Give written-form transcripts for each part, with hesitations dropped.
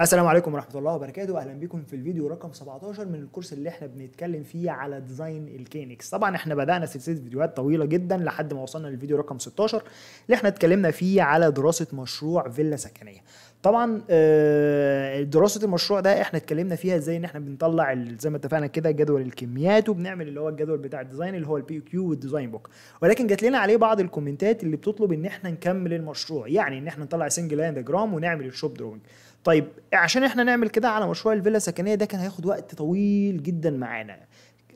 السلام عليكم ورحمة الله وبركاته. أهلا بكم في الفيديو رقم 17 من الكورس اللي احنا بنتكلم فيه على ديزاين الكينكس. طبعا احنا بدأنا سلسلة فيديوهات طويلة جدا لحد ما وصلنا للفيديو رقم 16 اللي احنا اتكلمنا فيه على دراسة مشروع فيلا سكنية. طبعا دراسة المشروع ده احنا اتكلمنا فيها ازاي ان احنا بنطلع زي ما اتفقنا كده جدول الكميات، وبنعمل اللي هو الجدول بتاع الديزاين اللي هو البي كيو والديزاين بوك. ولكن جات لنا عليه بعض الكومنتات اللي بتطلب ان احنا نكمل المشروع، يعني ان احنا نطلع سنجل لاين ديجرام ونعمل الشوب دروينج. طيب عشان احنا نعمل كده على مشروع الفيلا السكنيه ده كان هياخد وقت طويل جدا معانا.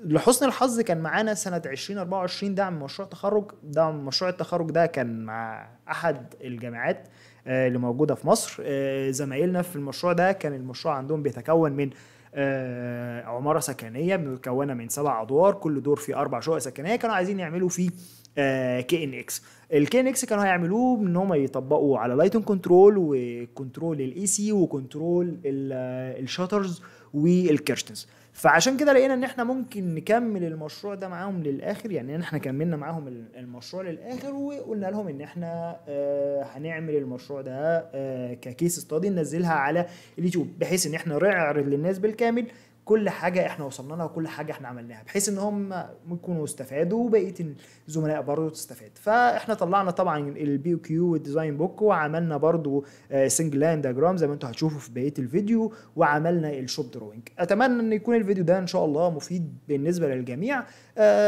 لحسن الحظ كان معانا سنة 2024 دعم مشروع تخرج. دعم مشروع التخرج ده كان مع أحد الجامعات اللي موجودة في مصر. زمايلنا في المشروع ده كان المشروع عندهم بيتكون من عمارة سكنية مكونة من 7 أدوار، كل دور فيه 4 شقق سكنية. كانوا عايزين يعملوا فيه كي ان اكس. الكي ان اكس كانوا هيعملوه ان هم يطبقوا على لايتنج كنترول وكنترول الاي سي وكنترول الشاترز والكيرتنز. فعشان كده لقينا ان احنا ممكن نكمل المشروع ده معاهم للاخر، يعني ان احنا كملنا معاهم المشروع للاخر وقلنا لهم ان احنا هنعمل المشروع ده ككيس ستادي ننزلها على اليوتيوب، بحيث ان احنا نعرض للناس بالكامل كل حاجه احنا وصلنا لها وكل حاجه احنا عملناها، بحيث ان هم يكونوا استفادوا وبقيه الزملاء برضه تستفاد. فاحنا طلعنا طبعا البي كيو والديزاين بوك، وعملنا برضه سنجل لاين دياجرام زي ما انتم هتشوفوا في بقيه الفيديو، وعملنا الشوب دروينج. اتمنى ان يكون الفيديو ده ان شاء الله مفيد بالنسبه للجميع.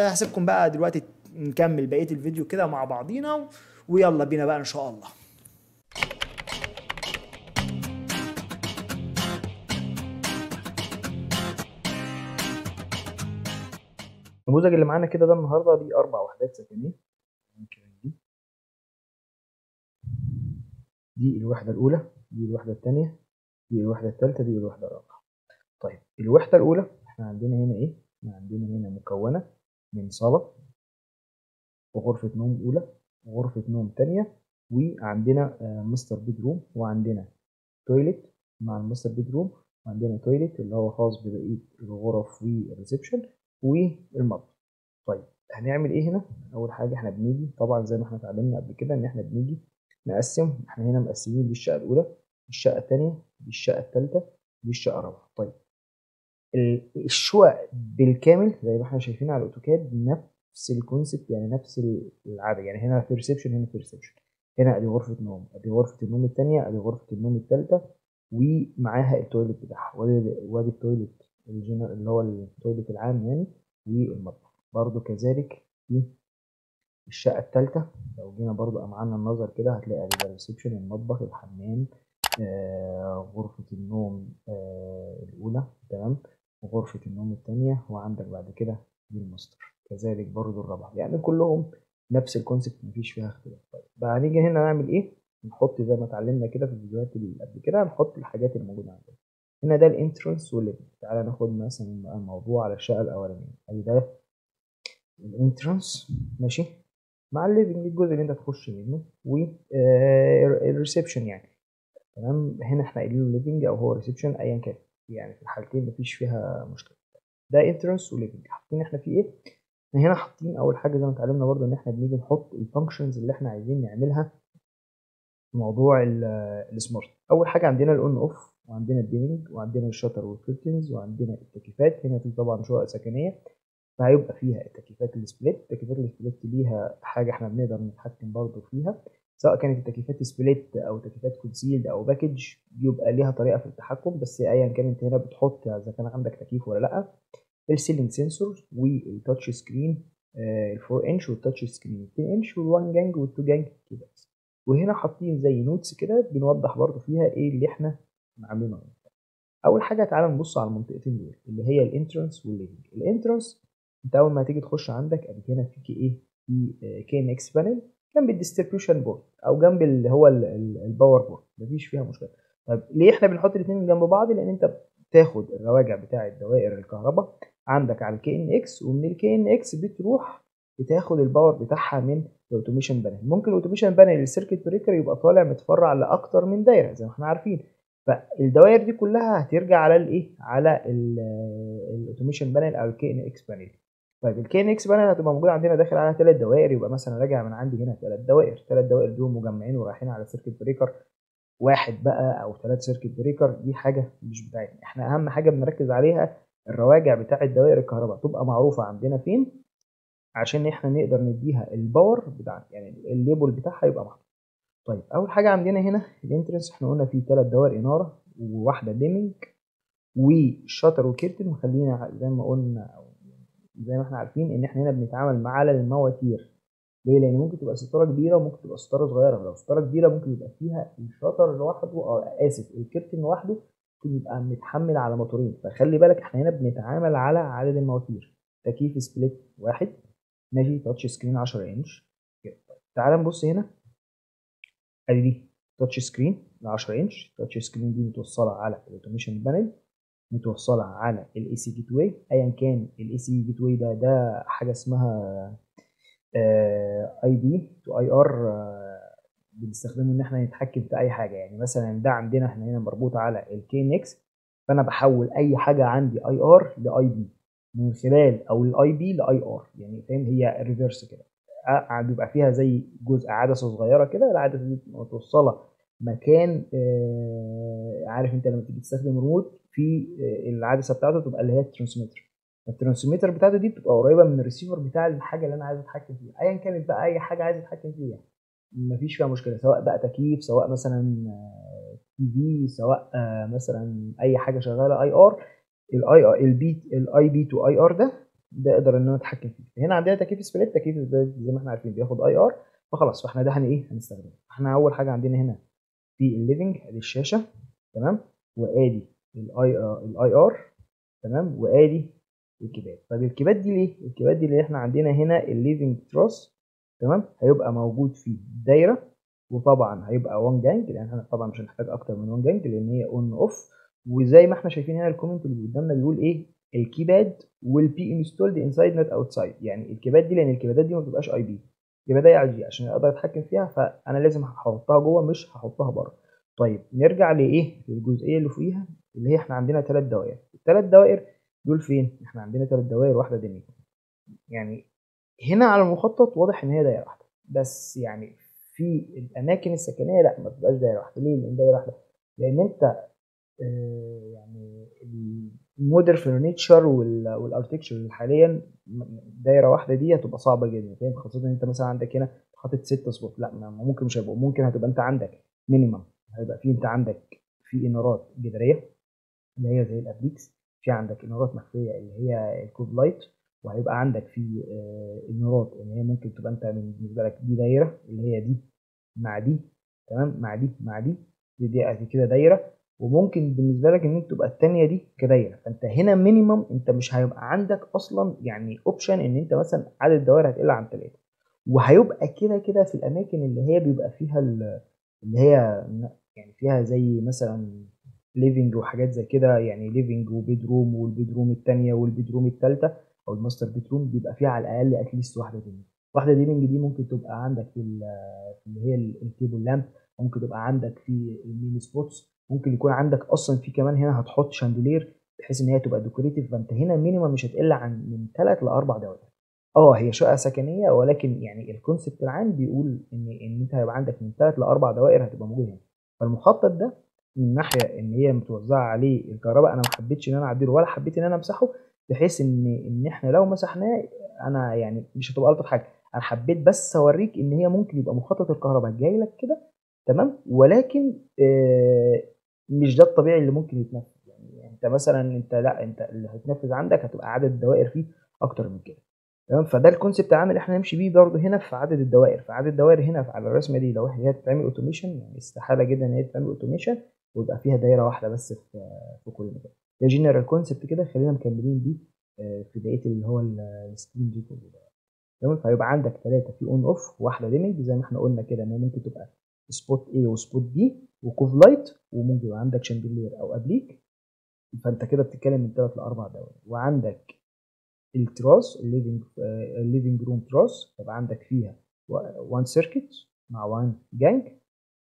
هسيبكم بقى دلوقتي نكمل بقيه الفيديو كده مع بعضينا، ويلا بينا بقى ان شاء الله. النموذج اللي معانا كده ده النهارده دي 4 وحدات سكنيه. ممكن دي الوحده الاولى، دي الوحده الثانيه، دي الوحده الثالثه، دي الوحده الرابعه. طيب الوحده الاولى احنا عندنا هنا ايه؟ احنا عندنا هنا مكونه من صاله وغرفه نوم اولى وغرفه نوم ثانيه، وعندنا ماستر بيدروم، وعندنا تويلت مع الماستر بيدروم، وعندنا تويلت اللي هو خاص ببقيه الغرف والريسبشن والمطبخ. طيب هنعمل ايه هنا؟ اول حاجه احنا بنيجي طبعا زي ما احنا اتعلمنا قبل كده ان احنا بنيجي نقسم. احنا هنا مقسمين دي الشقه الاولى، دي الشقه الثانيه، دي الشقه الثالثه، دي الشقه الرابعه. طيب الشقق بالكامل زي ما احنا شايفين على الاوتوكاد نفس الكونسيبت، يعني نفس العدد. يعني هنا في ريسبشن، هنا في ريسبشن، هنا ادي غرفه نوم، ادي غرفه النوم الثانيه، ادي غرفه النوم الثالثه، ومعاها التويليت بتاعها، وادي التويليت اللي هو التويليت العام يعني، والمطبخ برضو كذلك في الشقه الثالثه. لو جينا برضو معانا النظر كده هتلاقي ادي الريسبشن، المطبخ، الحمام، غرفة النوم الأولى، تمام، وغرفة النوم الثانية، وعندك بعد كده دي الماستر، كذلك برضو الرابعة. يعني كلهم نفس الكونسيبت، مفيش فيها اختلاف. طيب بقى هنيجي هنا نعمل ايه؟ نحط زي ما اتعلمنا كده في الفيديوهات اللي قبل كده، نحط الحاجات الموجودة عندنا. هنا ده الانترنس والليفنج. تعالى ناخد مثلا الموضوع على الشقة الأولانية. ادي ده الانترنس، ماشي، مع الليفنج الجزء اللي انت تخش منه، والريسبشن يعني، تمام. هنا احنا قايلين له ليفنج او هو ريسبشن ايا كان، يعني في الحالتين مفيش فيها مشكله. ده انترنس وليفنج. حاطين احنا فيه ايه؟ احنا هنا حاطين اول حاجه زي ما اتعلمنا برضو ان احنا بنيجي نحط الفانكشنز اللي احنا عايزين نعملها في موضوع السمارت. اول حاجه عندنا الاون اوف، وعندنا الديمنج، وعندنا الشاتر والكيرتنز، وعندنا التكييفات. هنا في طبعا شقق سكنيه فهيبقى فيها التكييفات السبليت. التكييفات السبليت ليها حاجه احنا بنقدر نتحكم برضو فيها، سواء كانت التكييفات سبليت او تكييفات كونسيلد او باكج، بيبقى ليها طريقه في التحكم. بس ايا كان انت هنا بتحط اذا كان عندك تكييف ولا لا. السيلينج سنسور والتاتش سكرين، ال 4 انش والتاتش سكرين 2 انش وال1 جانج وال2 جانج كده. وهنا حاطين زي نوتس كده بنوضح برضو فيها ايه اللي احنا عاملينه. اول حاجه تعالى نبص على المنطقتين دول اللي هي الانترنس والليفنج. الانترنس انت اول ما تيجي تخش عندك ادي هنا في ايه؟ في كي ان اكس بانل جنب الديستريبيوشن بورد او جنب اللي هو الباور بورد، مفيش فيها مشكله. طب ليه احنا بنحط الاثنين جنب بعض؟ لان انت بتاخد الرواجع بتاع دوائر الكهرباء عندك على الكي ان اكس، ومن الكي ان اكس بتروح بتاخد الباور بتاعها من الاوتوميشن بانل. ممكن الاوتوميشن بانل السيركت بريكر يبقى طالع متفرع لاكتر من دايره زي ما احنا عارفين، فالدوائر دي كلها هترجع على الايه؟ على الاوتوميشن بانل او الكي ان اكس بانل. طيب الكي ان اكس بانل هتبقى موجوده عندنا داخل على 3 دوائر، يبقى مثلا راجع من عندي هنا 3 دوائر، 3 دوائر دول مجمعين ورايحين على سيركت بريكر واحد بقى او 3 سيركت بريكر، دي حاجه مش بتاعتنا. احنا اهم حاجه بنركز عليها الرواجع بتاعه دوائر الكهرباء تبقى معروفه عندنا فين، عشان احنا نقدر نديها الباور بتاعنا، يعني الليبل بتاعها يبقى محطوط. طيب اول حاجه عندنا هنا الانترنس، احنا قلنا فيه 3 دوائر اناره وواحده ديمنج وشاتر وكيرتن. وخلينا زي ما قلنا او زي ما احنا عارفين ان احنا هنا بنتعامل مع على المواتير. ليه؟ لان ممكن تبقى ستاره كبيره وممكن تبقى ستاره صغيره. لو ستاره كبيره ممكن يبقى فيها الشاتر لوحده، او اسف الكيرتن لوحده، ممكن يبقى متحمل على موتورين. فخلي بالك احنا هنا بنتعامل على عدد المواتير. تكييف سبليت واحد، ماشي، تاتش سكرين 10 انش كده. تعال نبص هنا، ادي دي تاتش سكرين ل 10 انش. تاتش سكرين دي متوصله على الاوتوميشن بانل، متوصله على الاي سي جيت واي. ايا كان الاي سي جيت واي ده حاجه اسمها اي بي تو اي ار، بنستخدمه ان احنا نتحكم في اي حاجه. يعني مثلا ده عندنا احنا هنا مربوط على الكي ان اكس، فانا بحول اي حاجه عندي اي ار لاي بي من خلال، او الاي بي لاي ار، يعني فاهم؟ هي ريفرس كده. بيبقى فيها زي جزء عدسه صغيره كده، العدسه دي متوصله مكان، عارف انت لما تيجي تستخدم ريموت في العدسه بتاعته تبقى اللي هي الترانسميتر. الترانسميتر بتاعته دي بتبقى قريبه من الريسيفر بتاع الحاجه اللي انا عايز اتحكم فيها، ايا كانت بقى اي حاجه عايز اتحكم فيها مفيش فيها مشكله، سواء بقى تكييف، سواء مثلا تي في، سواء مثلا اي حاجه شغاله اي ار. الاي بي تو اي ار ده اقدر ان انا اتحكم فيه. هنا عندنا تكييف سبليت. تكييف سبليت زي ما احنا عارفين بياخد اي ار، فخلاص فاحنا ده هنستخدمه. احنا اول حاجه عندنا هنا في الليفنج، ادي الشاشه، تمام، وادي الاي ار، تمام، وادي الكيباد. طب الكيباد دي ليه؟ الكيباد دي اللي احنا عندنا هنا الليفنج تراس، تمام، هيبقى موجود فيه دايره، وطبعا هيبقى 1 جانج، لان احنا طبعا مش هنحتاج اكتر من 1 جانج لان هي اون اوف. وزي ما احنا شايفين هنا الكومنت اللي قدامنا بيقول ايه؟ الكيباد will be installed inside not outside. يعني الكيباد دي، لان الكيبادات دي ما بتبقاش اي بي، الكيباد هي اي جي، عشان اقدر اتحكم فيها فانا لازم هحطها جوه مش هحطها بره. طيب نرجع لايه؟ للجزئيه اللي فوقيها، اللي هي احنا عندنا 3 دوائر. الثلاث دوائر دول فين؟ احنا عندنا 3 دوائر، واحده دينيه. يعني هنا على المخطط واضح ان هي دايره واحده، بس يعني في الاماكن السكنيه لا، ما بتبقاش دايره واحده. ليه؟ لان دايره واحده لان انت يعني المودر فرنتشر والاركتكشر حاليا دايره واحده دي هتبقى صعبه جدا، فاهم؟ خاصه ان انت مثلا عندك هنا حاطط 6 سبوت، لا ممكن مش هيبقوا، ممكن هتبقى انت عندك مينيمم، هيبقى في انت عندك في انارات جداريه اللي هي زي الابليكس، في عندك انارات مخفيه اللي هي الكوب لايت، وهيبقى عندك في انارات اللي هي ممكن تبقى انت بالنسبه لك دي دايره اللي هي دي مع دي، تمام، مع دي مع دي كده دايره. وممكن بالنسبه لك ان انت تبقى الثانيه دي كدايره. فانت هنا مينيمم انت مش هيبقى عندك اصلا يعني اوبشن ان انت مثلا عدد الدوائر هتقل عن 3. وهيبقى كده كده في الاماكن اللي هي بيبقى فيها اللي هي يعني فيها زي مثلا ليفنج وحاجات زي كده، يعني ليفنج وبيد روم، والبيد روم الثانيه والبيد روم الثالثه او الماستر بيد روم بيبقى فيها على الاقل اتليست واحده ديمنج. واحده ديمنج دي ممكن تبقى عندك في اللي هي التيبل لامب، ممكن تبقى عندك في الميني سبوتس، ممكن يكون عندك اصلا في كمان هنا هتحط شاندلير بحيث ان هي تبقى ديكوريتيف. فانت هنا مينيمم مش هتقل عن من 3 ل 4 دوائر. هي شقه سكنيه، ولكن يعني الكونسيبت العام بيقول ان انت هيبقى عندك من 3 ل 4 دوائر هتبقى موجوده هنا. فالمخطط ده من ناحيه ان هي متوزعه عليه الكهرباء، انا ما حبيتش ان انا اعدله ولا حبيت ان انا امسحه، بحيث ان احنا لو مسحناه انا يعني مش هتبقى الطف حاجه. انا حبيت بس اوريك ان هي ممكن يبقى مخطط الكهرباء جاي لك كده، تمام، ولكن مش ده الطبيعي اللي ممكن يتنفذ. يعني انت مثلا لا، انت اللي هيتنفذ عندك هتبقى عدد الدوائر فيه اكتر من كده، تمام. فده الكونسيبت العام اللي احنا نمشي بيه برضه هنا في عدد الدوائر. فعدد الدوائر هنا على الرسمه دي لو هي تتعمل اوتوميشن، يعني استحاله جدا ان هي تتعمل اوتوميشن ويبقى فيها دايره واحده بس في كل مكان. ده جنرال كونسيبت كده، خلينا مكملين بيه في بقيه اللي هو السكرين دي كله، تمام. فيبقى عندك 3 في اون اوف، واحده ديمنج زي ما احنا قلنا كده ان هي ممكن تبقى سبوت A وسبوت B وكوف لايت، وممكن يبقى عندك شاندلير او ابليك. فانت كده بتتكلم من 3 ل 4 دوائر. وعندك التراس الليفنج روم تراس، يبقى عندك فيها 1 سيركت مع 1 جانج.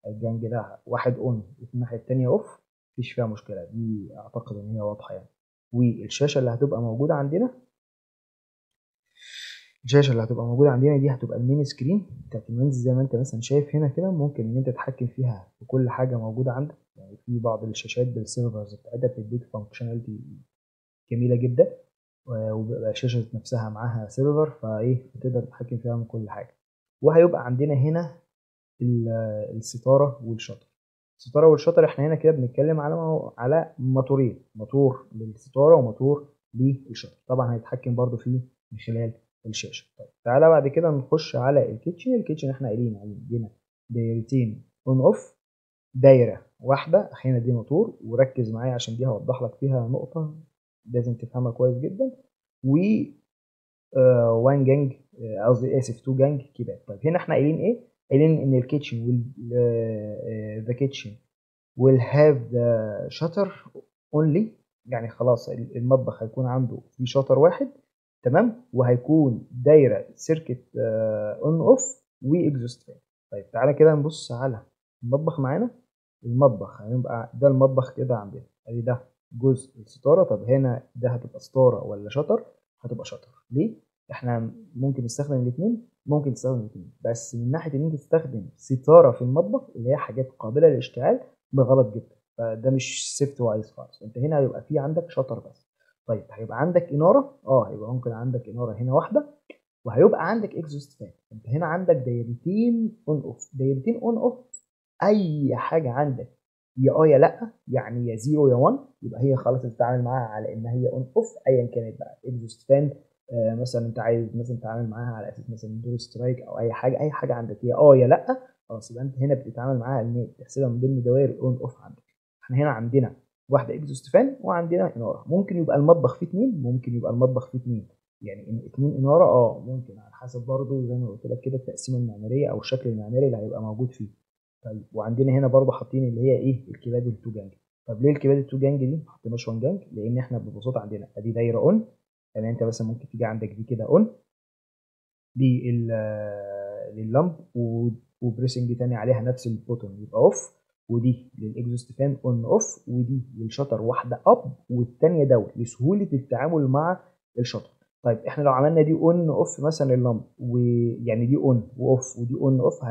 الجانج ده واحد اون وفي الناحيه الثانيه اوف، مفيش فيها مشكله، دي اعتقد ان هي واضحه يعني. والشاشه اللي هتبقى موجوده عندنا الشاشه اللي هتبقى موجوده عندنا دي هتبقى المين سكرين بتاعت المنزل، زي ما انت مثلا شايف هنا كده. ممكن ان انت تتحكم فيها في كل حاجه موجوده عندك. يعني في بعض الشاشات بالسيرفرز بتاعتها بتديك فانكشناليتي جميله جدا، وبيبقى الشاشه نفسها معاها سيرفر، فايه بتقدر تتحكم فيها من كل حاجه. وهيبقى عندنا هنا الستاره والشطر. الستاره والشطر احنا هنا كده بنتكلم على موتورين، موتور للستاره وموتور للشطر. طبعا هيتحكم برضو فيه من خلال الشاشه. طيب تعالى بعد كده نخش على الكيتشن. الكيتشن احنا قايلين عندنا دايرتين اون اوف، دايره واحده احيانا دي موتور، وركز معايا عشان دي هوضح لك فيها نقطه لازم تفهمها كويس جدا. و وان جانج، قصدي اسف 2 جانج كيبات. طيب هنا احنا قايلين ايه؟ قايلين ان الكيتشن ذا كيتشن will have the shutter only، يعني خلاص المطبخ هيكون عنده في شطر واحد، تمام، وهيكون دايره سيركت اون اوف واكزوست فان. طيب تعالى كده نبص على المطبخ معانا. المطبخ هيبقى ده المطبخ كده عندنا، ادي ده جزء الستاره. طب هنا ده هتبقى ستاره ولا شطر؟ هتبقى شطر. ليه؟ احنا ممكن نستخدم الاثنين، ممكن نستخدم الاثنين، بس من ناحيه ان انت تستخدم ستاره في المطبخ اللي هي حاجات قابله للاشتعال، ده غلط جدا. فده مش سيفت وايز خالص. انت هنا هيبقى في عندك شطر بس. طيب هيبقى عندك اناره، هيبقى ممكن عندك اناره هنا واحده، وهيبقى عندك اكزوست فان. انت هنا عندك دايرتين اون اوف. دايرتين اون اوف، اي حاجه عندك يا يا لا، يعني يا 0 يا 1، يبقى هي خلاص تتعامل معاها على ان هي اون اوف ايا كانت بقى. اكزوست فان مثلا انت عايز مثلا تتعامل معاها على اساس مثلا دور سترايك او اي حاجه، اي حاجه عندك يا يا لا، خلاص يبقى انت هنا بتتعامل معاها ان هي تحسبها من ضمن دوائر الاون اوف عندك. احنا هنا عندنا واحده اكزوست فان وعندنا اناره. ممكن يبقى المطبخ فيه اثنين، ممكن يبقى المطبخ فيه اثنين، يعني ان اثنين اناره ممكن، على حسب برضه زي ما قلت لك كده التقسيمه المعماريه او الشكل المعماري اللي هيبقى موجود فيه. طيب وعندنا هنا برضه حاطين اللي هي ايه الكباد التو جانج. طب ليه الكباد التو جانج دي ما حطيناش 1 جانج؟ لان احنا ببساطه عندنا ادي دايره اون، يعني انت مثلا ممكن تيجي عندك دي كده اون، دي لللمب، وبريسنج تاني عليها نفس البوتون يبقى اوف، ودي للاكزوست فان اون اوف، ودي للشطر واحده اب والثانيه داون لسهوله التعامل مع الشطر. طيب احنا لو عملنا دي اون اوف مثلا لللمب، ويعني دي اون واوف ودي اون اوف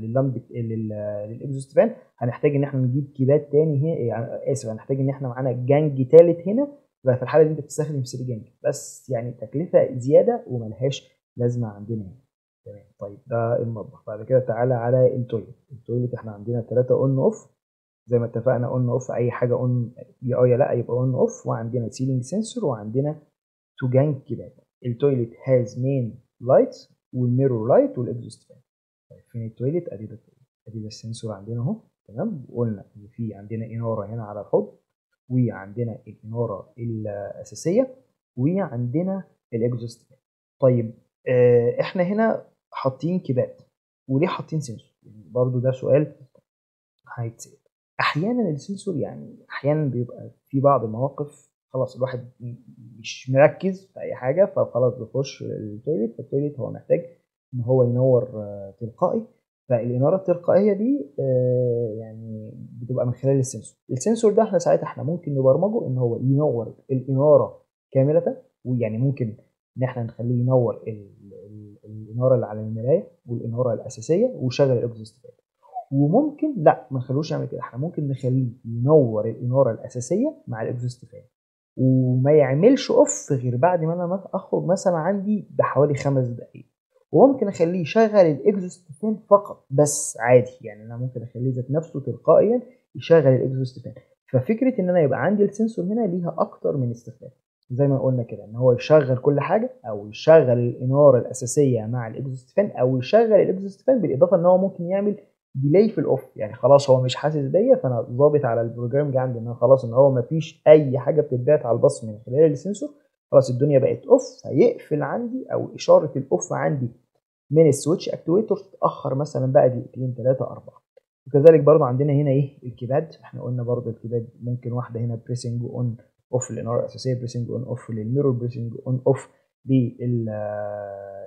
لللمب للاكزوست فان، هنحتاج ان احنا نجيب كيبات تاني هنا، يعني اسف هنحتاج ان احنا معانا جانج ثالث هنا. يبقى في الحاله دي انت بتستخدم 3 جانج بس، يعني تكلفه زياده وملهاش لازمه عندنا هنا. تمام. طيب ده المطبخ. بعد كده تعالى على التويلت. التويلت احنا عندنا 3 اون اوف زي ما اتفقنا. اون اوف اي حاجه اون يا يا لا يبقى اون اوف، وعندنا سيلينج سنسور، وعندنا تو جانج كده. التويلت هاز مين لايت والميرور لايت والاكزوست فان. طيب فين التويلت؟ ادي ده التويلت، ادي ده السنسور عندنا اهو. تمام. وقلنا ان في عندنا اناره هنا على الحوض، وعندنا الاناره الاساسيه، وعندنا الاكزوست فان. طيب احنا هنا حاطين كيبات، وليه حاطين سنسور؟ يعني برضو ده سؤال هيتسال. احيانا السنسور يعني احيانا بيبقى في بعض المواقف خلاص الواحد مش مركز في اي حاجه، فخلاص بيخش التويليت، فالتويليت هو محتاج ان هو ينور تلقائي. فالاناره التلقائيه دي يعني بتبقى من خلال السنسور. السنسور ده احنا ساعتها احنا ممكن نبرمجه ان هو ينور الاناره كامله، ويعني ممكن ان احنا نخليه ينور الاناره اللي على المرايه والاناره الاساسيه ويشغل الاكزوست. وممكن لا ما نخلوش يعمل كده، احنا ممكن نخليه ينور الاناره الاساسيه مع الاكزوست فان، وما يعملش اوف غير بعد ما انا اخرج مثلا عندي بحوالي 5 دقائق. وممكن اخليه يشغل الاكزوست فان فقط بس عادي، يعني انا ممكن اخليه ذات نفسه تلقائيا يشغل الاكزوست فان. ففكره ان انا يبقى عندي السنسور هنا ليها اكتر من استخدام، زي ما قلنا كده ان هو يشغل كل حاجه، او يشغل الاناره الاساسيه مع الاكزوست فان، او يشغل الاكزوست فان بالاضافه ان هو ممكن يعمل ديلي في الاوف. يعني خلاص هو مش حاسس بيا، فانا ظابط على البروجرام عندي ان خلاص ان هو ما فيش اي حاجه بتتبعت على الباص من خلال السنسور. خلاص الدنيا بقت اوف، هيقفل عندي او اشاره الاوف عندي من السويتش اكتويتور تتاخر مثلا بقى دقيقتين 3 4. وكذلك برضو عندنا هنا ايه الكيباد. احنا قلنا برضو الكيباد ممكن واحده هنا بريسنج اون اوف للاناره الاساسيه، بريسنج اون اوف للميرور، بريسنج اون اوف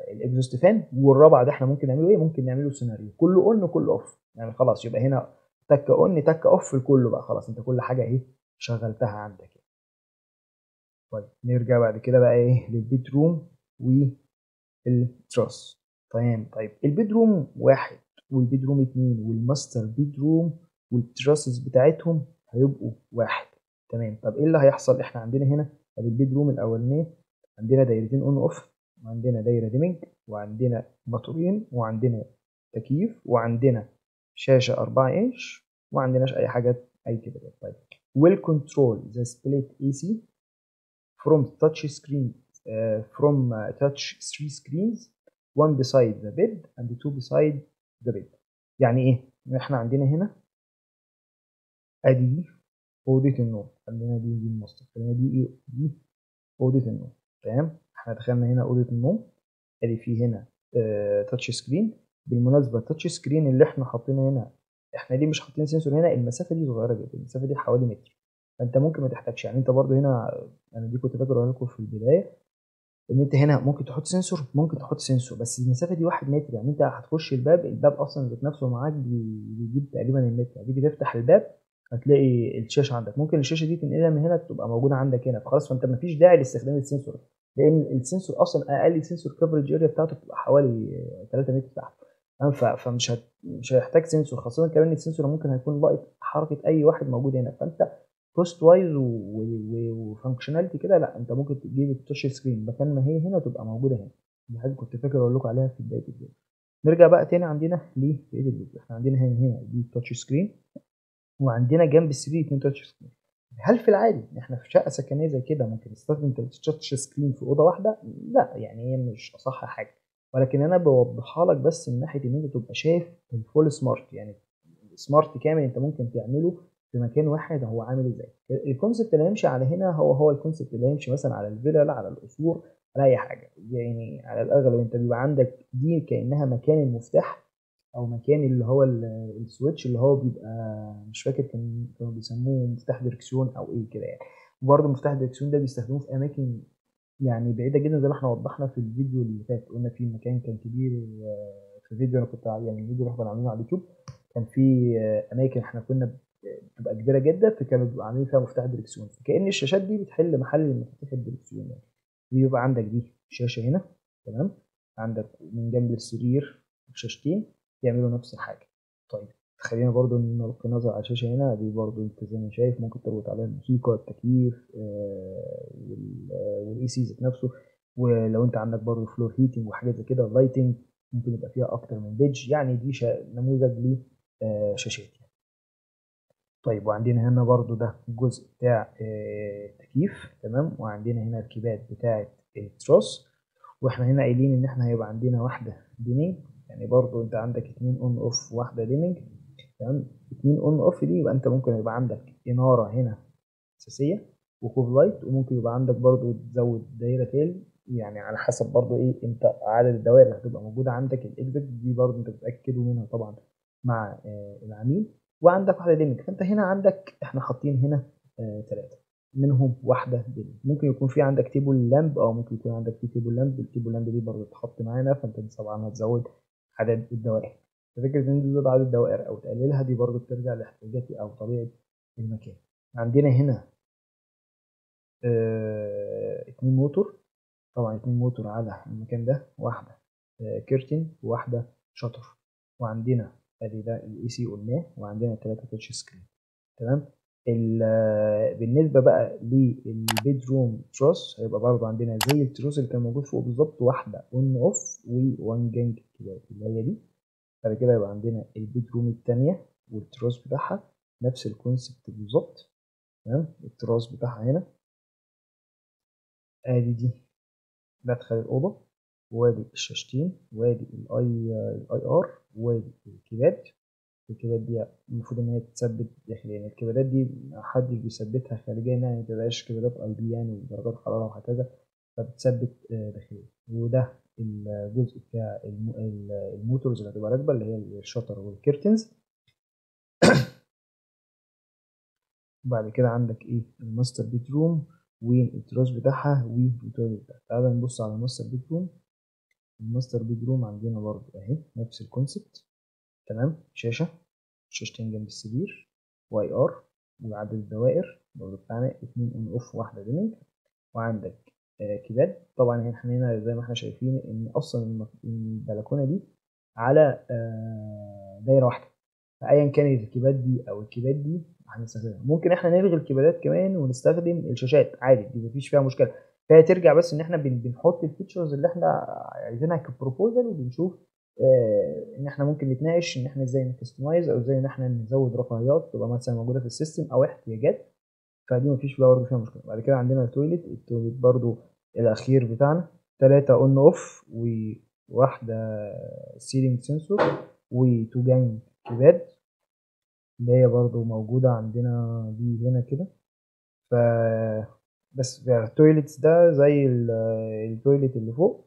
للاكزوست فان. والرابعه ده احنا ممكن نعمله ايه؟ ممكن نعمله سيناريو كله اون وكله اوف، يعني خلاص يبقى هنا تك اون تك اوف الكل بقى، خلاص انت كل حاجه ايه شغلتها عندك. طيب نرجع بعد كده بقى ايه للبيت روم التراس. تمام. طيب البيدروم 1 والبيدروم 2 والماستر بيدروم والتراسز بتاعتهم هيبقوا 1. تمام. طب ايه اللي هيحصل؟ احنا عندنا هنا البيدروم الاولانيه عندنا دايرتين اون اوف، وعندنا دايره ديمنج، وعندنا موتورين، وعندنا تكييف، وعندنا شاشه 4 انش، وما عندناش اي حاجه اي كده. طيب will control the split AC from touch screen touch 3 screens, one beside the bed and two beside the bed. يعني ايه؟ احنا عندنا هنا ادي دي اوضه النوم، خلينا دي الماستر، خلينا دي ايه؟ دي اوضه النوم. تمام. احنا دخلنا هنا اوضه النوم، ادي في هنا تاتش سكرين. بالمناسبه التاتش سكرين اللي احنا حاطينه هنا، احنا ليه مش حاطين سنسور هنا؟ المسافه دي صغيره جدا، المسافه دي حوالي متر، فانت ممكن ما تحتاجش. يعني انت برضو هنا، انا دي كنت فاكر اقول لكم في البدايه ان انت هنا ممكن تحط سنسور، ممكن تحط سنسور، بس المسافه دي 1 متر. يعني انت هتخش الباب اصلا ذات نفسه معاك بيجيب تقريبا المتر. هتيجي تفتح الباب هتلاقي الشاشه عندك، ممكن الشاشه دي تنقلها من هنا تبقى موجوده عندك هنا، فخلاص فانت مفيش داعي لاستخدام السنسور، لان السنسور اصلا اقل سنسور كفرج اريا بتاعته بتبقى حوالي 3 متر تحت. تمام. فمش مش هيحتاج سنسور، خاصه كمان السنسور ممكن هيكون لاقط حركه اي واحد موجود هنا. فانت كوست وايز وفانكشناليتي كده، لا انت ممكن تجيب التاتش سكرين مكان ما هي هنا وتبقى موجوده هنا. دي حاجه كنت فاكر اقول لكم عليها في بدايه الفيديو. نرجع بقى تاني عندنا لبقيه الفيديو. احنا عندنا هنا دي التاتش سكرين، وعندنا جنب السرير 2 تاتش سكرين. هل في العادي احنا في شقه سكنيه زي كده ممكن نستخدم تاتش سكرين في اوضه واحده؟ لا، يعني هي مش اصح حاجه، ولكن انا بوضحها لك بس من ناحيه ان انت تبقى شايف الفول سمارت، يعني سمارت كامل انت ممكن تعمله في مكان واحد هو عامل ازاي. الكونسبت اللي هيمشي على هنا هو الكونسبت اللي هيمشي مثلا على الفيلا، على القصور، على اي حاجه. يعني على الاغلب انت بيبقى عندك دي كانها مكان المفتاح، او مكان اللي هو السويتش اللي هو بيبقى، مش فاكر كانوا بيسموه مفتاح ديركسيون او ايه كده يعني. وبرده مفتاح الديركسيون ده بيستخدموه في اماكن يعني بعيده جدا، زي ما احنا وضحنا في الفيديو اللي فات، قلنا في مكان كان كبير. في فيديو انا كنت يعني الفيديو اللي احنا كنا عاملينه على اليوتيوب، كان في اماكن احنا كنا بتبقى كبيره جدا، فكانوا بيبقوا عاملين فيها مفتاح دركسيون، فكأن الشاشات دي بتحل محل المفاتيح الدركسيون يعني. بيبقى عندك دي شاشه هنا، تمام، عندك من جنب السرير شاشتين يعملوا نفس الحاجه. طيب خلينا برضو نلقي نظر على الشاشه هنا دي، برضو انت زي ما شايف ممكن تربط عليها الموسيقى، التكييف، والاي سي ذات نفسه. ولو انت عندك برضو فلور هيتنج وحاجات زي كده، اللايتنج ممكن يبقى فيها اكتر من بيدج. يعني دي نموذج لشاشات. طيب وعندنا هنا برضو ده الجزء بتاع التكييف، تمام. وعندنا هنا الكيبات بتاعه التروس، واحنا هنا قايلين ان احنا هيبقى عندنا واحده ديمينج، يعني برضو انت عندك 2 اون اوف واحده ديمينج، تمام. 2 اون اوف دي يبقى انت ممكن يبقى عندك اناره هنا اساسيه وكوب لايت، وممكن يبقى عندك برضو تزود دايره تيل، يعني على حسب برضو ايه انت عدد الدوائر اللي هتبقى موجوده عندك. الاكزت دي برضو انت بتاكدوا منها طبعا مع العميل. وعندك واحده ديمنج، فانت هنا عندك احنا حاطين هنا 3 منهم واحده ديمنج. ممكن يكون في عندك تيبل لامب، او ممكن يكون عندك في تيبل لامب. التيبل لامب دي برضو تحط معانا، فانت طبعا هتزود عدد الدوائر. ففكره ان انت تزود عدد الدوائر او تقللها دي برضو بترجع لاحتياجاتي او طبيعه المكان. عندنا هنا 2 موتور، طبعا 2 موتور على المكان ده، واحده كيرتن وواحده شطر. وعندنا ادي ده الاي سي قلناه، وعندنا 3 تاتش سكرين، تمام. بالنسبه بقى للبيدروم تروس، هيبقى برضه عندنا زي التروس اللي كان موجود فوق بالظبط، واحده اون اوف وون جانج اللي هي دي. بعد كده يبقى عندنا البيدروم الثانيه والتروس بتاعها نفس الكونسبت بالظبط، تمام. التراس بتاعها هنا ادي دي مدخل الاوضه، وادي الشاشتين، وادي الاي ار، وادي الكيباد. الكيباد دي المفروض ان هي تتثبت داخليا. الكيبادات دي محدش بيثبتها خارجيا، يعني متبقاش كيبادات اي بي يعني ودرجات حراره وهكذا، فبتثبت داخليا. وده الجزء بتاع الموتورز اللي هتبقى راكبه، اللي هي الشطر والكيرتنز. وبعد كده عندك ايه؟ الماستر بيدروم والتراس بتاعها والتواليت بتاعها. تعالى نبص على الماستر بيدروم. الماستر بيدروم عندنا برضه اهي نفس الكونسبت، تمام. شاشتين جنب السرير، واي ار، وعدد الدوائر برضه بتاعنا 2 اون اوف واحده ديمنج. وعندك كيباد. طبعا احنا هنا زي ما احنا شايفين ان اصلا البلكونه دي على دايره واحده، فايا كانت الكيبات دي او الكيبات دي هنستخدمها. ممكن احنا نلغي الكيبادات كمان ونستخدم الشاشات عادي، دي مفيش فيها مشكله. فهي ترجع بس ان احنا بنحط الفيتشرز اللي احنا عايزينها كبروبوزال، وبنشوف ان احنا ممكن نتناقش ان احنا ازاي نكستمايز او ازاي ان احنا نزود رفاهيات تبقى مثلا موجوده في السيستم او احتياجات. فدي مفيش برضه فيها مشكله. بعد كده عندنا التويليت برضه الاخير بتاعنا، 3 اون اوف وواحده سيلينج سنسور و2 جانج كيباد اللي هي برضو موجودة عندنا دي هنا كده. ف بس التويلتس ده زي التويلت اللي فوق،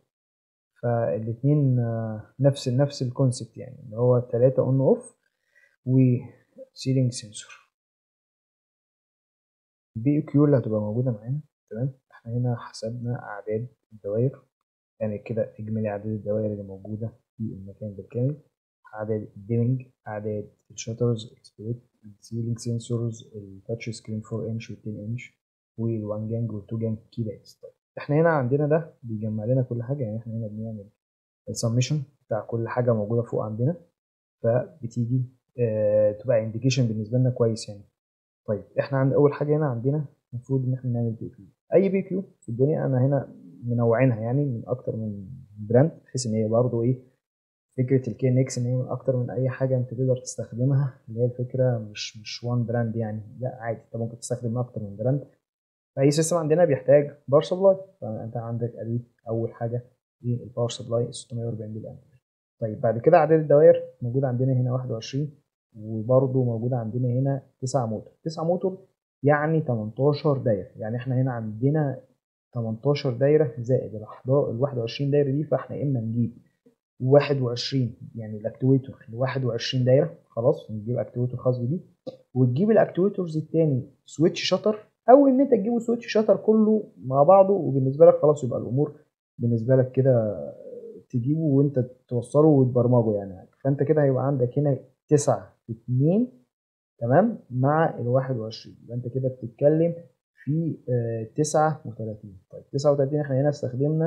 فالاتنين نفس الكونسبت، يعني اللي هو 3 اون اوف وسيلينج سنسور. البي كيو اللي هتبقى موجودة معانا. تمام، احنا هنا حسبنا اعداد الدوائر، يعني كده اجمالي اعداد الدوائر اللي موجودة في المكان بالكامل، اعداد الديمنج، اعداد الشاترز، السبليت، السيلينج سنسورز، التاتش سكرين 4 انش وال10 انش وال1 جانج وال2 جانج كيبادز. طيب احنا هنا عندنا ده بيجمع لنا كل حاجه، يعني احنا هنا بنعمل السمشن بتاع كل حاجه موجوده فوق عندنا، فبتيجي تبقى انديكيشن بالنسبه لنا كويس يعني. طيب احنا عند اول حاجه هنا عندنا المفروض ان احنا نعمل بي كيو. اي بي كيو في الدنيا انا هنا منوعينها يعني من اكتر من براند، بحيث ان هي برضه ايه، فكره الكي ان اكس ان هي من اكتر من اي حاجه انت تقدر تستخدمها، اللي هي الفكره مش وان براند يعني، لا عادي انت ممكن تستخدم اكتر من براند. فاي سيستم عندنا بيحتاج باور سبلاي، فانت عندك ادي اول حاجه دي الباور سبلاي 640 ملي امبير. طيب بعد كده عدد الدوائر موجود عندنا هنا 21، وبرده موجود عندنا هنا 9 موتور. 9 موتور يعني 18 دايره، يعني احنا هنا عندنا 18 دايره زائد ال 21 دايره دي، فاحنا اما نجيب 21 يعني الاكتويتور ل 21 دايره، خلاص نجيب اكتويتور خاص بدي، وتجيب الاكتويتورز التاني سويتش شاتر، او ان انت تجيبه سويتش شاتر كله مع بعضه، وبالنسبه لك خلاص يبقى الامور بالنسبه لك كده تجيبه وانت توصله وتبرمجه يعني. فانت كده هيبقى عندك هنا 9 في 2 تمام مع ال 21، يبقى انت كده بتتكلم في 39. طيب 39 احنا هنا استخدمنا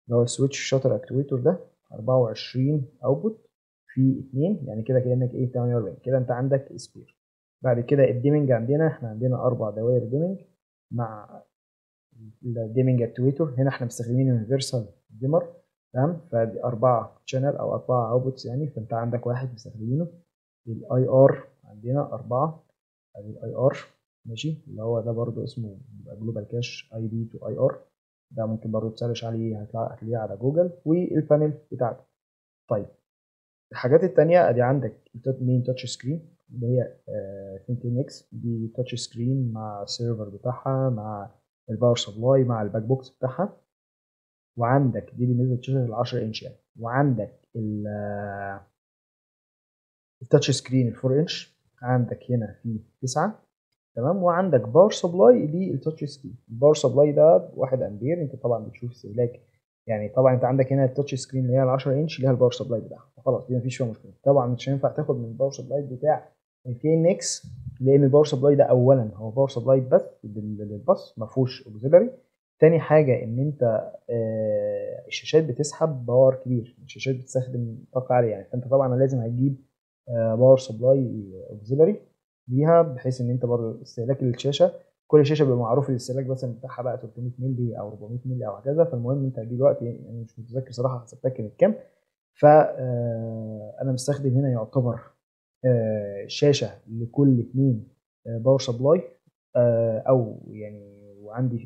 اللي هو السويتش شاتر اكتويتور ده 24 اوتبوت في 2، يعني كده كانك ايه 48، كده انت عندك سبير. بعد كده الديمنج عندنا، احنا عندنا 4 دوائر ديمنج مع الديمنج اكتويتور. هنا احنا مستخدمين يونيفرسال ديمر، تمام، فدي 4 شانل او 4 اوتبوتس يعني، فانت عندك واحد مستخدمينه. الاي ار عندنا 4، ادي الاي ار ماشي، اللي هو ده برضو اسمه بيبقى جلوبال كاش اي بي تو اي ار، ده ممكن برضو تسرش عليه هتلاقيه على جوجل، والبانل بتاعته. طيب الحاجات التانية ادي عندك مين تاتش سكرين اللي هي ثينكينج اكس، دي تاتش سكرين مع السيرفر بتاعها مع الباور سبلاي مع الباك بوكس بتاعها. وعندك دي بالنسبه للشاشه ال 10 انش يعني. وعندك التاتش سكرين ال 4 انش عندك هنا في 9 تمام. وعندك باور سبلاي للتاتش سكرين، الباور سبلاي ده 1 امبير، انت طبعا بتشوف استهلاك يعني. طبعا انت عندك هنا التاتش سكرين اللي هي ال 10 انش ليها الباور سبلاي بتاعها، خلاص دي مفيش فيها مشكله. طبعا مش هينفع تاخد من الباور سبلاي بتاع الكي ان اكس، لان الباور سبلاي ده اولا هو باور سبلاي بس للباص ما فيهوش اوكسيلري. تاني حاجه ان انت الشاشات بتسحب باور كبير، الشاشات بتستخدم طاقه عاليه يعني، فانت طبعا لازم هتجيب باور سبلاي اوكسيلري ليها، بحيث ان انت برضه استهلاك الشاشه، كل شاشه بيبقى معروف الاستهلاك مثلا بتاعها بقى 300 مللي او 400 مللي او هكذا. فالمهم انت هتجي دلوقتي يعني مش متذكر صراحه حسبتها كانت كام. فانا مستخدم هنا يعتبر شاشه لكل 2 باور سبلاي، او يعني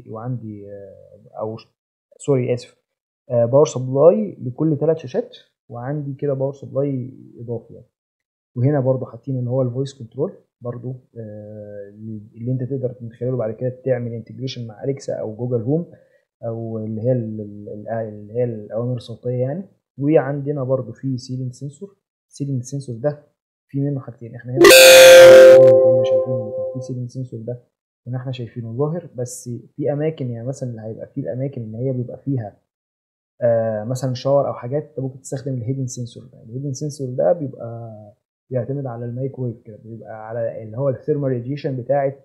وعندي او سوري اسف، باور سبلاي لكل 3 شاشات، وعندي كده باور سبلاي اضافي يعني. وهنا برضو حاطين اللي هو الفويس كنترول برضو اللي انت تقدر من خلاله بعد كده تعمل انتجريشن مع اليكسا او جوجل هوم، او اللي هي الاوامر الصوتيه يعني. وعندنا برضو في سيلينج سنسور. السيلينج سنسور ده في منه حاجتين، احنا هنا كنا شايفينه اللي كان في سيلينج سنسور ده كنا احنا شايفينه ظاهر، بس في اماكن يعني مثلا اللي هيبقى في الاماكن اللي هي بيبقى فيها مثلا شاور او حاجات ممكن تستخدم الهيدن سنسور ده. الهيدن سنسور ده بيبقى بيعتمد على الميكرويف كده، بيبقى على اللي هو الثيرمال راديشن بتاعه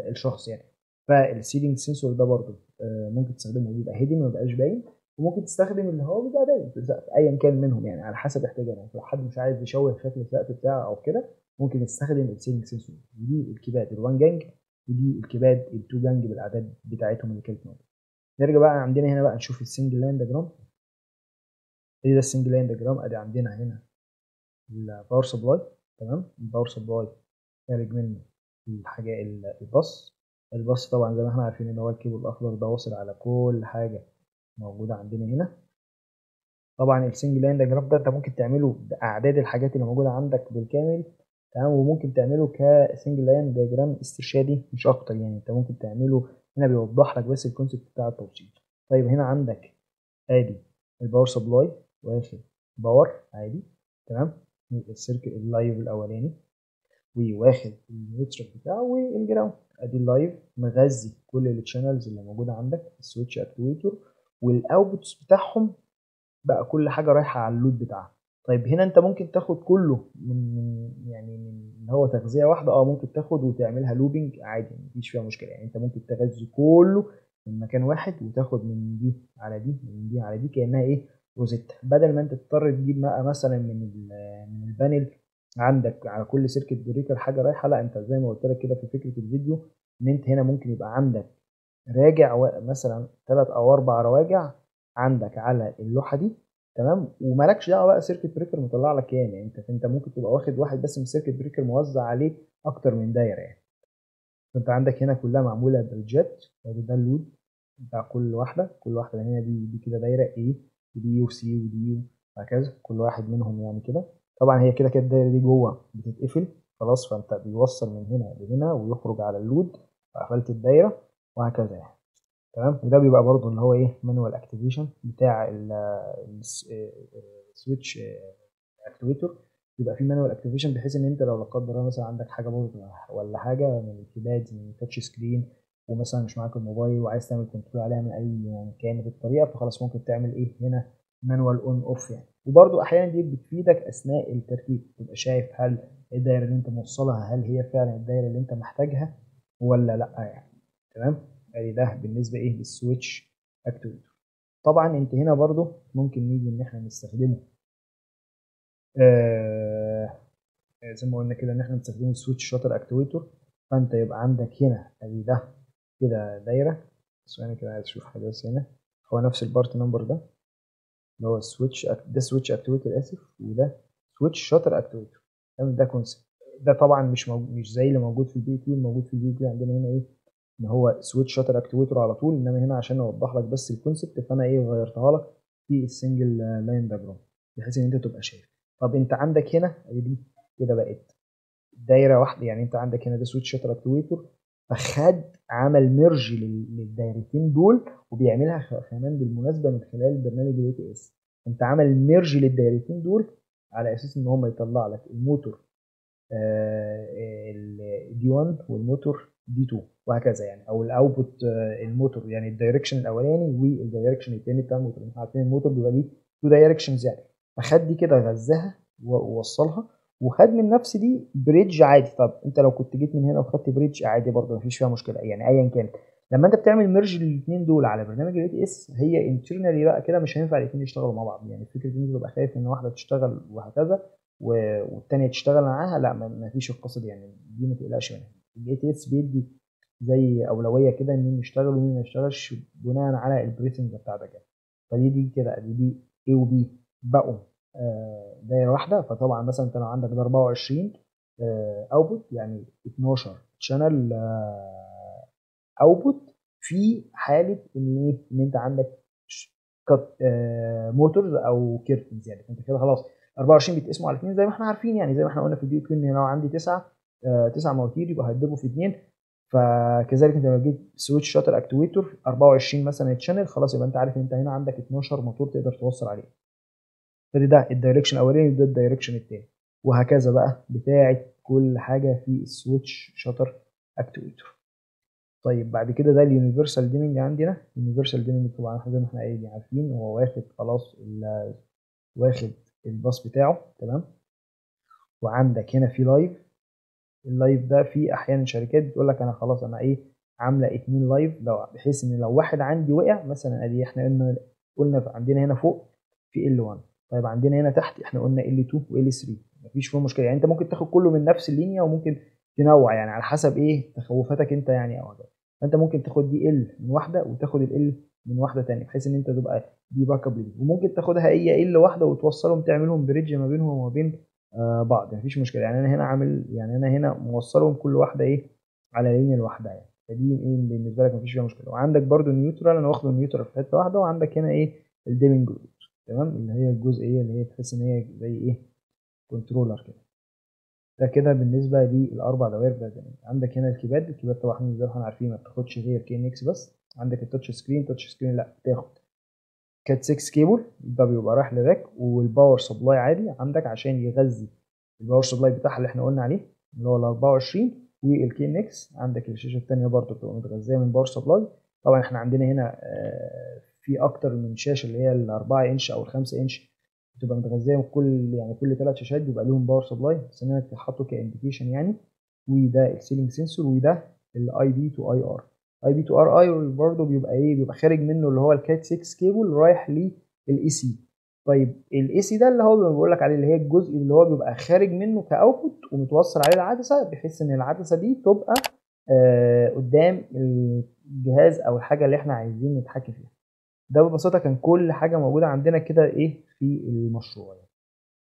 الشخص يعني. فالسيلينج سنسور ده برضه ممكن تستخدمه بيبقى هيدن ما بيبقاش باين، وممكن تستخدم اللي هو بيبقى باين في السقف ايا كان منهم يعني على حسب احتياجاتك. لو حد مش عايز يشوه شكل السقف بتاعه او كده ممكن يستخدم السيلينج سنسور. دي الكيبات ال1 جانج ودي الكيبات ال2 جانج بالاعداد بتاعتهم اللي كانت موجوده. نرجع بقى عندنا هنا بقى نشوف السنجل لاين دياجرام. ده السنجل لاين دياجرام. ادي عندنا هنا الباور سبلاي. تمام. الباور سبلاي خارج منه الحاجه الباص طبعا زي ما احنا عارفين ان هو الكيبل الاخضر ده واصل على كل حاجه موجوده عندنا هنا. طبعا السنجل لاين دياجرام ده انت ممكن تعمله باعداد الحاجات اللي موجوده عندك بالكامل. تمام. وممكن تعمله كسنجل لاين دياجرام استرشادي مش اكتر يعني. انت ممكن تعمله هنا بيوضح لك بس الكونسيبت بتاع التوصيل. طيب هنا عندك ادي الباور سبلاي واخد باور عادي. تمام. السيركل اللايف الاولاني وواخد النيوترال بتاعه والجراوند. ادي اللايف مغذي كل التشانلز اللي موجوده عندك السويتش اكتويتور، والاوتبوتس بتاعهم بقى كل حاجه رايحه على اللود بتاعها. طيب هنا انت ممكن تاخد كله من يعني من اللي هو تغذيه واحده. ممكن تاخد وتعملها لوبينج عادي مفيش فيها مشكله يعني. انت ممكن تغذي كله من مكان واحد وتاخد من دي على دي من دي على دي كانها ايه روزيتا، بدل ما انت تضطر تجيب بقى مثلا من البانل عندك على كل سيركت بريكر حاجه رايحه. لا انت زي ما قلت لك كده في فكره الفيديو ان انت هنا ممكن يبقى عندك راجع مثلا 3 أو 4 رواجع عندك على اللوحه دي. تمام. ومالكش دعوه بقى سيركت بريكر مطلع لك كام يعني. انت ممكن تبقى واخد واحد بس من سيركت بريكر موزع عليه اكتر من دايره يعني. فانت عندك هنا كلها معموله بريدجات. ده اللود بتاع كل واحده هنا دي كده دايره A ودي وسي ودي وهكذا كل واحد منهم يعني كده. طبعا هي كده كده الدايره دي جوه بتتقفل خلاص، فانت بيوصل من هنا لهنا ويخرج على اللود وقفلت الدايره وهكذا يعني. تمام. وده بيبقى برضو اللي هو ايه مانوال اكتيفيشن بتاع السويتش اكتويتور. بيبقى فيه مانوال اكتيفيشن بحيث ان انت لو لا قدر الله مثلا عندك حاجه باظت ولا حاجه من الكيباد من التاتش سكرين ومثلا مش معاك الموبايل وعايز تعمل كنترول عليها من اي يعني كانت الطريقه، فخلاص ممكن تعمل ايه هنا مانوال اون اوف يعني. وبرضو احيانا دي بتفيدك اثناء التركيب تبقى شايف هل الدايره اللي انت موصلها هل هي فعلا الدايره اللي انت محتاجها ولا لا يعني. تمام. ادي ده بالنسبه ايه للسويتش اكتويتور. طبعا انت هنا برضو ممكن نيجي ان احنا نستخدمه زي ما قلنا كده ان احنا نستخدمه السويتش شاتر اكتويتور. فانت يبقى عندك هنا ادي ده كده دايره. ثواني كده عايز اشوف حاجه بس هنا. هو نفس البارت نمبر ده اللي هو السويتش ده سويتش اكتويتور اسف، وده سويتش شاتر اكتويتور. تمام. ده كونسيبت. ده طبعا مش زي اللي موجود في البي كيو. الموجود في البي كيو عندنا هنا ايه ان هو سويتش شاتر اكتويتور على طول، انما هنا عشان اوضح لك بس الكونسبت فانا ايه غيرتها لك في السنجل لاين دياجرام بحيث ان انت تبقى شايف. طب انت عندك هنا دي كده بقت دايره واحده يعني. انت عندك هنا ده سويتش شاتر اكتويتور فخد عمل ميرج للدايرتين دول وبيعملها كمان بالمناسبه من خلال برنامج الاي تي اس. انت عمل ميرج للدايرتين دول على اساس ان هم يطلع لك الموتور دي 1 والموتور دي 2 وهكذا يعني. او الاوتبوت الموتور يعني الدايركشن الاولاني والدايركشن الثاني بتاع الموتور. احنا عارفين الموتور بيبقى ليه 2 دايركشنز يعني. فخد دي كده غزها ووصلها وخد من نفس دي بريدج عادي. طب انت لو كنت جيت من هنا وخدت بريدج عادي برضه مفيش فيها مشكله يعني ايا كان. لما انت بتعمل ميرج للاثنين دول على برنامج الاي تي اس هي انترنالي بقى كده مش هينفع الاثنين يشتغلوا مع بعض يعني. فكره ان انت تبقى خايف ان واحده تشتغل وهكذا والتانية تشتغل معاها لا ما فيش القصه دي يعني. دي ما تقلقش منها. الاي تي اس بيدي زي اولويه كده ان مين يشتغل ومين ما يشتغلش بناء على البريسنج بتاعتك يعني. فدي كده دي اي وبي بقوا دايره واحده. فطبعا مثلا انت لو عندك ده 24 اوتبوت يعني 12 شانل اوتبوت في حاله ان ايه ان انت عندك كات موتورز او كيرتنز يعني. انت كده خلاص 24 بيتقسموا على 2 زي ما احنا عارفين يعني. زي ما احنا قلنا في الفيديو ان لو عندي 9 مواتير يبقى هيتضربوا في 2. فكذلك انت لو جيت سويتش شاتر اكتويتور 24 مثلا تشانل خلاص يبقى انت عارف انت هنا عندك 12 موتور تقدر توصل عليه. فدي ده الدايركشن الاولاني وده الدايركشن الثاني وهكذا بقى بتاعت كل حاجه في السويتش شاتر اكتويتور. طيب بعد كده ده اليونيفرسال ديمنج عندنا. اليونيفرسال ديمنج طبعا زي ما احنا عارفين هو واخد خلاص واخد الباص بتاعه. تمام. وعندك هنا في لايف. اللايف ده في احيانا شركات بتقول لك انا خلاص انا ايه عامله 2 لايف، بحيث ان لو واحد عندي وقع مثلا، ادي احنا قلنا عندنا هنا فوق في L1، طيب عندنا هنا تحت احنا قلنا L2 و L3، مفيش فيهم مشكله. يعني انت ممكن تاخد كله من نفس اللينيا، وممكن تنوع يعني على حسب ايه تخوفاتك انت يعني او حاجه. فانت ممكن تاخد دي ال من واحده وتاخد ال من واحده ثانيه، بحيث ان انت تبقى دي باك اب لدي، وممكن تاخدها هي ال واحده وتوصلهم تعملهم بريدج ما بينهم وما بين بعض، مفيش مشكله. يعني انا هنا عامل، يعني انا هنا موصلهم كل واحده ايه على لين لوحدها يعني، فدي ايه بالنسبه لك مفيش فيها مشكله. وعندك برده النيوترال، انا واخد النيوترال في حته واحده، وعندك هنا ايه الديمنج جروب، تمام، اللي هي الجزئيه اللي هي تحس ان هي زي ايه كنترولر كده. ده كده بالنسبه للاربع دوائر بتاعت الديمنج. عندك هنا الكيباد طبعا زي ما احنا عارفين ما بتاخدش غير كي ان اكس بس. عندك التاتش سكرين لا بتاخد كات 6 كيبل، ده بيبقى رايح لراك، والباور سبلاي عادي عندك عشان يغذي الباور سبلاي بتاعها اللي احنا قلنا عليه اللي هو ال 24، والكي ان اكس عندك الشاشه الثانيه برضه بتبقى متغذيه من باور سبلاي. طبعا احنا عندنا هنا في اكتر من شاشه اللي هي ال 4 انش او ال 5 انش بتبقى متغذيه من كل، يعني كل ثلاث شاشات بيبقى لهم باور سبلاي، بس انها تتحطوا كانديكيشن يعني. وده السيلينج سنسور، وده الاي بي تو اي ار. اي بي تو ار اي برضه بيبقى ايه، بيبقى خارج منه اللي هو الكات 6 كيبل رايح للاي سي. طيب الاي سي ده اللي هو بقول لك عليه اللي هي الجزء اللي هو بيبقى خارج منه كاوتبوت ومتوصل عليه العدسه، بحيث ان العدسه دي تبقى قدام الجهاز او الحاجه اللي احنا عايزين نتحكم فيها. ده ببساطه كان كل حاجه موجوده عندنا كده ايه في المشروع يعني.